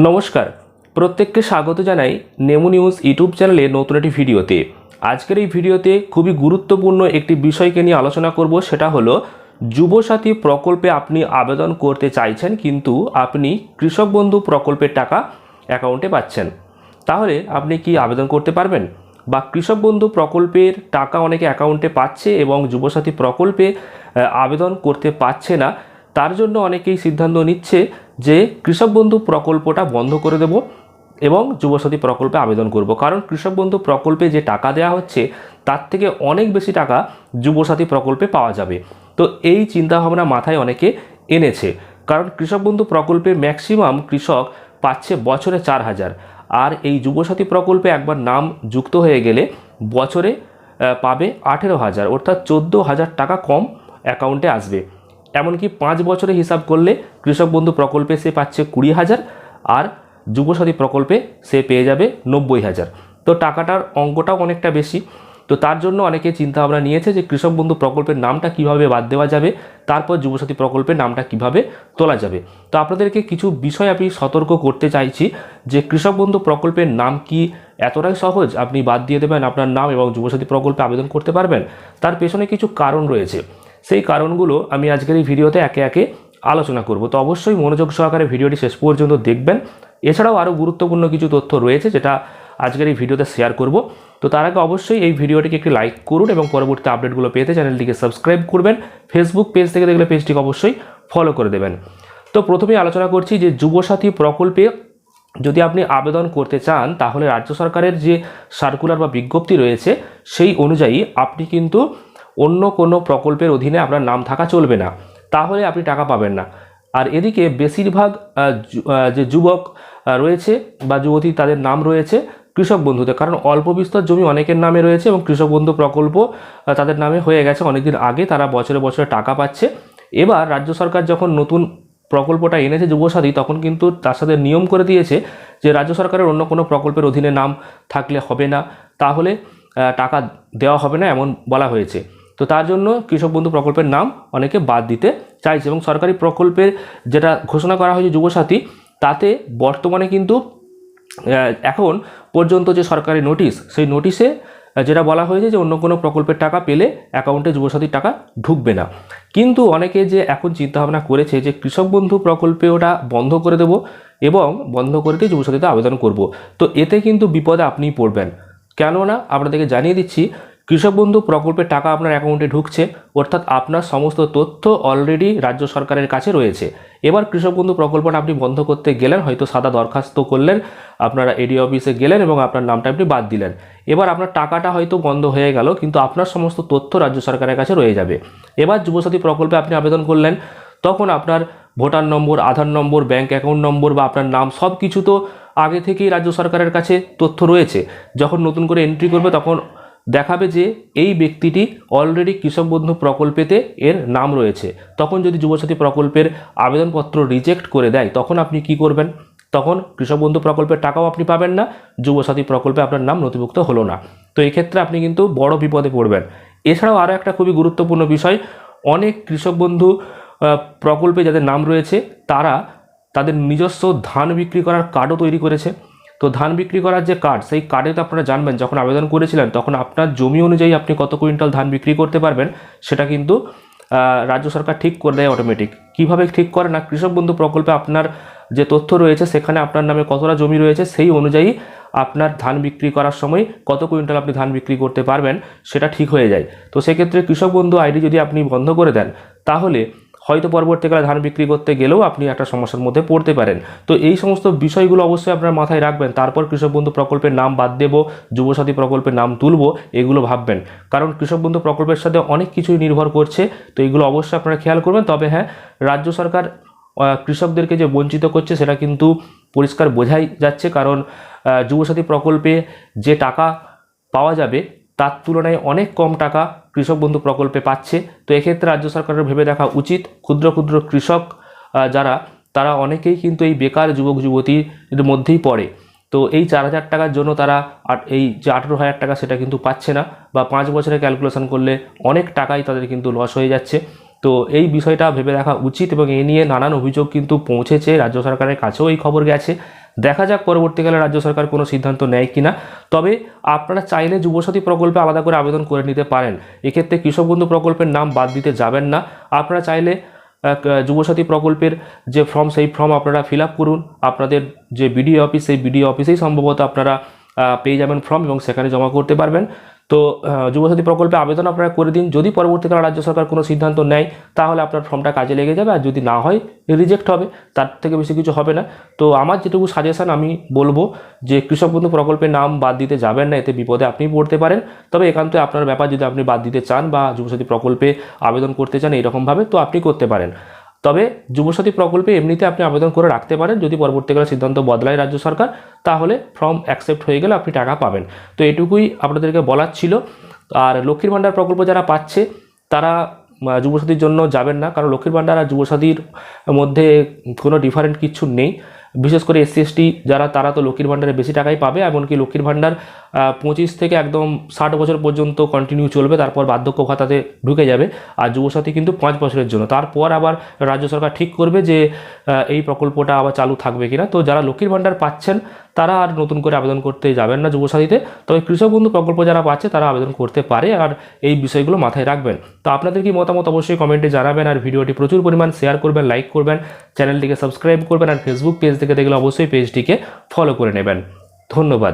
নমস্কার, প্রত্যেককে স্বাগত জানাই নেমু নিউজ ইউটিউব চ্যানেলে নতুন একটি ভিডিওতে। আজকের এই ভিডিওতে খুবই গুরুত্বপূর্ণ একটি বিষয়কে নিয়ে আলোচনা করব, সেটা হলো যুবসাথী প্রকল্পে আপনি আবেদন করতে চাইছেন কিন্তু আপনি কৃষক বন্ধু প্রকল্পের টাকা অ্যাকাউন্টে পাচ্ছেন। তাহলে আপনি কি আবেদন করতে পারবেন? বা কৃষক বন্ধু প্রকল্পের টাকা অনেকে অ্যাকাউন্টে পাচ্ছে এবং যুবসাথী প্রকল্পে আবেদন করতে পারছে না, তার জন্য অনেকেই সিদ্ধান্ত নিচ্ছে যে কৃষক বন্ধু প্রকল্পটা বন্ধ করে দেব এবং যুবসাথী প্রকল্পে আবেদন করব। কারণ কৃষক বন্ধু প্রকল্পে যে টাকা দেওয়া হচ্ছে তার থেকে অনেক বেশি টাকা যুবসাথী প্রকল্পে পাওয়া যাবে। তো এই চিন্তাভাবনা মাথায় অনেকে এনেছে, কারণ কৃষক বন্ধু প্রকল্পে ম্যাক্সিমাম কৃষক পাচ্ছে বছরে 4,000, আর এই যুবসাথী প্রকল্পে একবার নাম যুক্ত হয়ে গেলে বছরে পাবে 18,000, অর্থাৎ 14,000 টাকা কম অ্যাকাউন্টে আসবে। এমনকি 5 বছরে হিসাব করলে কৃষক বন্ধু প্রকল্পে সে পাচ্ছে 20,000 আর যুবসাথী প্রকল্পে সে পেয়ে যাবে 90,000। তো টাকাটার অঙ্কটাও অনেকটা বেশি। তো তার জন্য অনেকে চিন্তাভাবনা নিয়েছে যে কৃষক বন্ধু প্রকল্পের নামটা কিভাবে বাদ দেওয়া যাবে, তারপর যুবসাথী প্রকল্পের নামটা কিভাবে তোলা যাবে। তো আপনাদেরকে কিছু বিষয় আমি সতর্ক করতে চাইছি যে কৃষক বন্ধু প্রকল্পের নাম কি এতটাই সহজ আপনি বাদ দিয়ে দেবেন আপনার নাম এবং যুবসাথী প্রকল্পে আবেদন করতে পারবেন? তার পেছনে কিছু কারণ রয়েছে, সেই কারণগুলো আমি আজকের এই ভিডিওতে একে একে আলোচনা করব। তো অবশ্যই মনোযোগ সহকারে ভিডিওটি শেষ পর্যন্ত দেখবেন। এছাড়াও আরও গুরুত্বপূর্ণ কিছু তথ্য রয়েছে যেটা আজকের এই ভিডিওতে শেয়ার করব। তো তার আগে অবশ্যই এই ভিডিওটিকে একটি লাইক করুন এবং পরবর্তী আপডেটগুলো পেতে চ্যানেলটিকে সাবস্ক্রাইব করবেন। ফেসবুক পেজ থেকে দেখলে পেজটিকে অবশ্যই ফলো করে দেবেন। তো প্রথমেই আলোচনা করছি যে যুবসাথী প্রকল্পে যদি আপনি আবেদন করতে চান তাহলে রাজ্য সরকারের যে সার্কুলার বা বিজ্ঞপ্তি রয়েছে সেই অনুযায়ী আপনি কিন্তু অন্য কোনো প্রকল্পের অধীনে আপনার নাম থাকা চলবে না, তাহলে আপনি টাকা পাবেন না। আর এদিকে বেশিরভাগ যে যুবক রয়েছে বা যুবতী তাদের নাম রয়েছে কৃষক বন্ধুতে, কারণ অল্প বিস্তর জমি অনেকের নামে রয়েছে এবং কৃষক বন্ধু প্রকল্প তাদের নামে হয়ে গেছে অনেকদিন আগে, তারা বছরে বছরে টাকা পাচ্ছে। এবার রাজ্য সরকার যখন নতুন প্রকল্পটা এনেছে যুবসাথী, তখন কিন্তু তার সাথে নিয়ম করে দিয়েছে যে রাজ্য সরকারের অন্য কোনো প্রকল্পের অধীনে নাম থাকলে হবে না, তাহলে টাকা দেওয়া হবে না, এমন বলা হয়েছে। তো তার জন্য কৃষক বন্ধু প্রকল্পের নাম অনেকে বাদ দিতে চাইছে এবং সরকারি প্রকল্পের যেটা ঘোষণা করা হয়েছে যুবসাথী, তাতে বর্তমানে কিন্তু এখন পর্যন্ত যে সরকারি নোটিশ, সেই নোটিশে যেটা বলা হয়েছে যে অন্য কোনো প্রকল্পের টাকা পেলে অ্যাকাউন্টে যুবসাথীর টাকা ঢুকবে না। কিন্তু অনেকে যে এখন চিন্তাভাবনা করেছে যে কৃষক বন্ধু প্রকল্পে ওটা বন্ধ করে দেব এবং বন্ধ করে দিয়ে যুবসাথীতে আবেদন করব, তো এতে কিন্তু বিপদে আপনিই পড়বেন। কেননা আপনাদেরকে জানিয়ে দিচ্ছি, কৃষক বন্ধু প্রকল্পের টাকা আপনার অ্যাকাউন্টে ঢুকছে, অর্থাৎ আপনার সমস্ত তথ্য অলরেডি রাজ্য সরকারের কাছে রয়েছে। এবার কৃষক বন্ধু প্রকল্পটা আপনি বন্ধ করতে গেলেন, হয়তো সাদা দরখাস্ত করলেন, আপনারা এডি অফিসে গেলেন এবং আপনার নামটা আপনি বাদ দিলেন। এবার আপনার টাকাটা হয়তো বন্ধ হয়ে গেল, কিন্তু আপনার সমস্ত তথ্য রাজ্য সরকারের কাছে রয়ে যাবে। এবার যুবসাথী প্রকল্পে আপনি আবেদন করলেন, তখন আপনার ভোটার নম্বর, আধার নম্বর, ব্যাঙ্ক অ্যাকাউন্ট নম্বর বা আপনার নাম সব কিছু তো আগে থেকেই রাজ্য সরকারের কাছে তথ্য রয়েছে। যখন নতুন করে এন্ট্রি করবে তখন দেখাবে যে এই ব্যক্তিটি অলরেডি কৃষক বন্ধু প্রকল্পেতে এর নাম রয়েছে। তখন যদি যুবসাথী প্রকল্পের আবেদনপত্র রিজেক্ট করে দেয়, তখন আপনি কি করবেন? তখন কৃষক বন্ধু প্রকল্পের টাকাও আপনি পাবেন না, যুবসাথী প্রকল্পে আপনার নাম নথিভুক্ত হলো না। তো এই ক্ষেত্রে আপনি কিন্তু বড় বিপদে পড়বেন। এছাড়াও আরও একটা খুবই গুরুত্বপূর্ণ বিষয়, অনেক কৃষক বন্ধু প্রকল্পে যাদের নাম রয়েছে তারা তাদের নিজস্ব ধান বিক্রি করার কার্ডও তৈরি করেছে। তো ধান বিক্রি করার যে কার্ড, সেই কার্ডে তো আপনারা জানবেন যখন আবেদন করেছিলেন তখন আপনার জমি অনুযায়ী আপনি কত কুইন্টাল ধান বিক্রি করতে পারবেন সেটা কিন্তু রাজ্য সরকার ঠিক করে দেয় অটোমেটিক। কিভাবে ঠিক করে না, কৃষক বন্ধু প্রকল্পে আপনার যে তথ্য রয়েছে সেখানে আপনার নামে কতটা জমি রয়েছে সেই অনুযায়ী আপনার ধান বিক্রি করার সময় কত কুইন্টাল আপনি ধান বিক্রি করতে পারবেন সেটা ঠিক হয়ে যায়। তো সেক্ষেত্রে কৃষক বন্ধু আইডি যদি আপনি বন্ধ করে দেন তাহলে হয়তো পরবর্তীকালে ধান বিক্রি করতে গেলেও আপনি একটা সমস্যার মধ্যে পড়তে পারেন। তো এই সমস্ত বিষয়গুলো অবশ্যই আপনার মাথায় রাখবেন, তারপর কৃষক বন্ধু প্রকল্পের নাম বাদ দেব, যুবসাথী প্রকল্পের নাম তুলব, এগুলো ভাববেন। কারণ কৃষক বন্ধু প্রকল্পের সাথে অনেক কিছুই নির্ভর করছে, তো এগুলো অবশ্যই আপনারা খেয়াল করবেন। তবে হ্যাঁ, রাজ্য সরকার কৃষকদেরকে যে বঞ্চিত করছে সেটা কিন্তু পরিষ্কার বোঝাই যাচ্ছে, কারণ যুবসাথী প্রকল্পে যে টাকা পাওয়া যাবে তার তুলনায় অনেক কম টাকা কৃষক বন্ধু প্রকল্পে পাচ্ছে। তো এক্ষেত্রে রাজ্য সরকারের ভেবে দেখা উচিত। ক্ষুদ্র ক্ষুদ্র কৃষক যারা, তারা অনেকেই কিন্তু এই বেকার যুবক যুবতীর মধ্যেই পড়ে। তো এই 4,000 টাকার জন্য তারা এই যে 18,000 টাকা সেটা কিন্তু পাচ্ছে না, বা 5 বছরে ক্যালকুলেশন করলে অনেক টাকাই তাদের কিন্তু লস হয়ে যাচ্ছে। তো এই বিষয়টা ভেবে দেখা উচিত এবং এ নিয়ে নানান অভিযোগ কিন্তু পৌঁছেছে রাজ্য সরকারের কাছেও, এই খবর গেছে দেখা যাক পরবর্তীকালে রাজ্য সরকার কোনো সিদ্ধান্ত নেয় কিনা। তবে আপনারা চাইলে যুবসাথী প্রকল্পে আলাদা করে আবেদন করে নিতে পারেন। এক্ষেত্রে কৃষক বন্ধু প্রকল্পের নাম বাদ দিতে যাবেন না। আপনারা চাইলে যুবসাথী প্রকল্পের যে ফর্ম, সেই ফর্ম আপনারা ফিল আপ করুন। আপনাদের যে বিডিও অফিস, সেই বিডিও অফিসেই সম্ভবত আপনারা পেয়ে যাবেন ফর্ম এবং সেখানে জমা করতে পারবেন। তো যুবসাথী প্রকল্পে আবেদন আপনারা করে দিন। যদি পরবর্তীকালে রাজ্য সরকার কোনো সিদ্ধান্ত নেয় তাহলে আপনার ফর্মটা কাজে লেগে যাবে, আর যদি না হয় রিজেক্ট হবে, তার থেকে বেশি কিছু হবে না। তো আমার যেটুকু সাজেশন আমি বলবো যে কৃষক বন্ধু প্রকল্পের নাম বাদ দিতে যাবেন না, এতে বিপদে আপনি পড়তে পারেন। তবে একান্ত আপনার ব্যাপার, যদি আপনি বাদ দিতে চান বা যুবসাথী প্রকল্পে আবেদন করতে চান এইরকমভাবে, তো আপনি করতে পারেন। তবে যুবসাথী প্রকল্পে এমনিতে আপনি আবেদন করে রাখতে পারেন। যদি পরবর্তীকালে সিদ্ধান্ত বদলায় রাজ্য সরকার তাহলে ফর্ম অ্যাকসেপ্ট হয়ে গেলে আপনি টাকা পাবেন। তো এটুকুই আপনাদেরকে বলার ছিল। আর লক্ষ্মীর ভাণ্ডার প্রকল্প যারা পাচ্ছে তারা যুবসাথীর জন্য যাবেন না, কারণ লক্ষ্মীর ভাণ্ডার আর যুবসাথীর মধ্যে কোনো ডিফারেন্ট কিছু নেই। বিশেষ করে SC ST যারা, তারা তো লক্ষ্মীর ভাণ্ডারে বেশি টাকাই পাবে। এমনকি লক্ষ্মীর ভাণ্ডার 25 থেকে একদম 60 বছর পর্যন্ত কন্টিনিউ চলবে, তারপর বার্ধক্য ভাতাতে ঢুকে যাবে। আর যুবসাথী কিন্তু 5 বছরের জন্য, তারপর আবার রাজ্য সরকার ঠিক করবে যে এই প্রকল্পটা আবার চালু থাকবে কিনা। তো যারা লক্ষ্মীর ভাণ্ডার পাচ্ছেন তারা আর নতুন করে আবেদন করতে যাবেন না যুবসাথীতে। তবে কৃষক বন্ধু প্রকল্প যারা পাচ্ছে তারা আবেদন করতে পারে, আর এই বিষয়গুলো মাথায় রাখবেন। তো আপনাদের কি মতামত অবশ্যই কমেন্টে জানাবেন, আর ভিডিওটি প্রচুর পরিমাণ শেয়ার করবেন, লাইক করবেন, চ্যানেলটিকে সাবস্ক্রাইব করবেন, আর ফেসবুক পেজ থেকে দেখলে অবশ্যই পেজটিকে ফলো করে নেবেন। ধন্যবাদ।